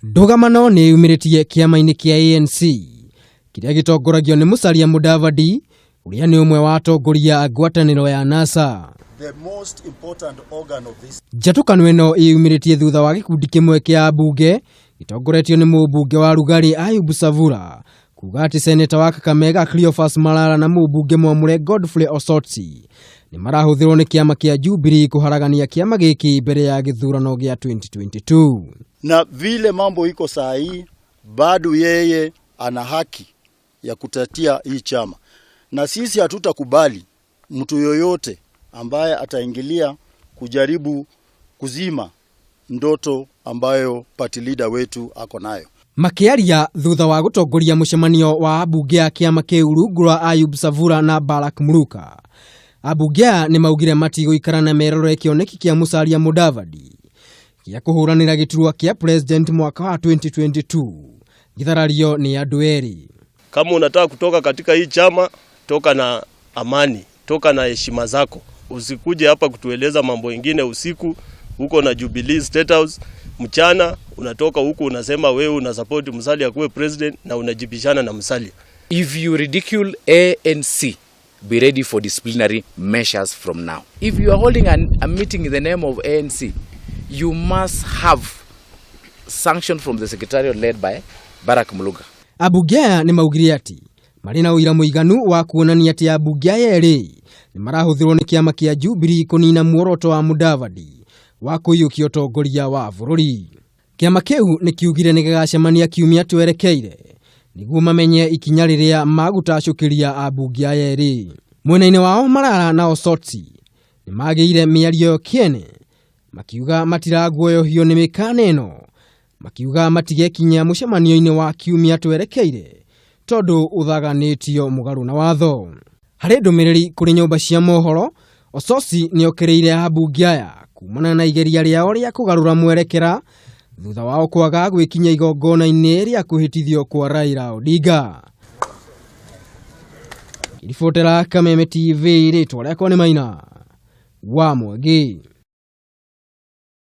Ndũgamano niiyumiritie kiama-ini kia ANC kiria gitongoragio ni Musalia Mudavadi uria ni umwe wa atongoria ngwataniro ya NASA. The most important organ of this Njatukano ino iyumiritie thutha wa gikundi kimwe kia ambunge gitongoretio ni mumbunge wa Lugari Ayub Savula kuga ati senata wa Kakamega Cleophas Malala na mumbunge mwamure Godfrey Osotsi nimarahuthirwo ni kiama kia Jubilee kuharagania kiama giki mbere ya githurano gia 2022. Na vile mambo iko saa hii, bado yeye ana haki ya kutatia hii chama, na sisi hatutakubali mtu yoyote ambaye ataingilia kujaribu kuzima ndoto ambayo party leader wetu ako nayo. Makiaria thutha wa gutongoria mucemanio wa ambunge a kiama kiu Lugari Ayub Savula na Barrack Muluka, ambunge ni maugire matigũikara na merore kioneki kia Musalia Mudavadi kia kuhuranira giturwa kia president mwaka wa 2022. Githurano ni andu eri. Kama unataka kutoka katika hii chama, toka na amani, toka na heshima zako. Usikuje hapa kutueleza mambo mengine usiku. Huko na Jubilee State House, mchana unatoka huko unasema wewe una support Musalia kuwe president na unajibishana na Musalia. If you ridicule ANC, be ready for disciplinary measures from now. If you are holding a meeting in the name of ANC, you must have sanction from the secretariat led by Barrack Muluka. Ambunge ni maugire ati marina uira muiganu wa kuonania ati ambunge eri nimarahuthirwo ni kiama kia Jubilee kunina muoroto wa Mudavadi wa kuyukia utongoria wa bururi. Kiama kiu ni kiugire ni gigacemania kiumia twerekeire niguo mamenye ikinya riria magutacukiria ambunge eri. Mwena-ini wao Malala na Osotsi ni magiire miario kiene makiuga matiraguoyohio ni mikana ino, makiuga matigekinya mucemanio-ini wa kiumia twerekeire tondu uthaganitio mugaru na watho. Hari ndumiriri kuri nyumba cia mohoro, Osotsi ni okereire ambunge aya kumana na igeria riao ria kugarura mwerekera thutha wao kwaga gwikinya igongona-ini ria kuhitithio kwa Raila Odinga. Ribotera Kameme TV ritwa riakwa ni Maina wa Mwagi.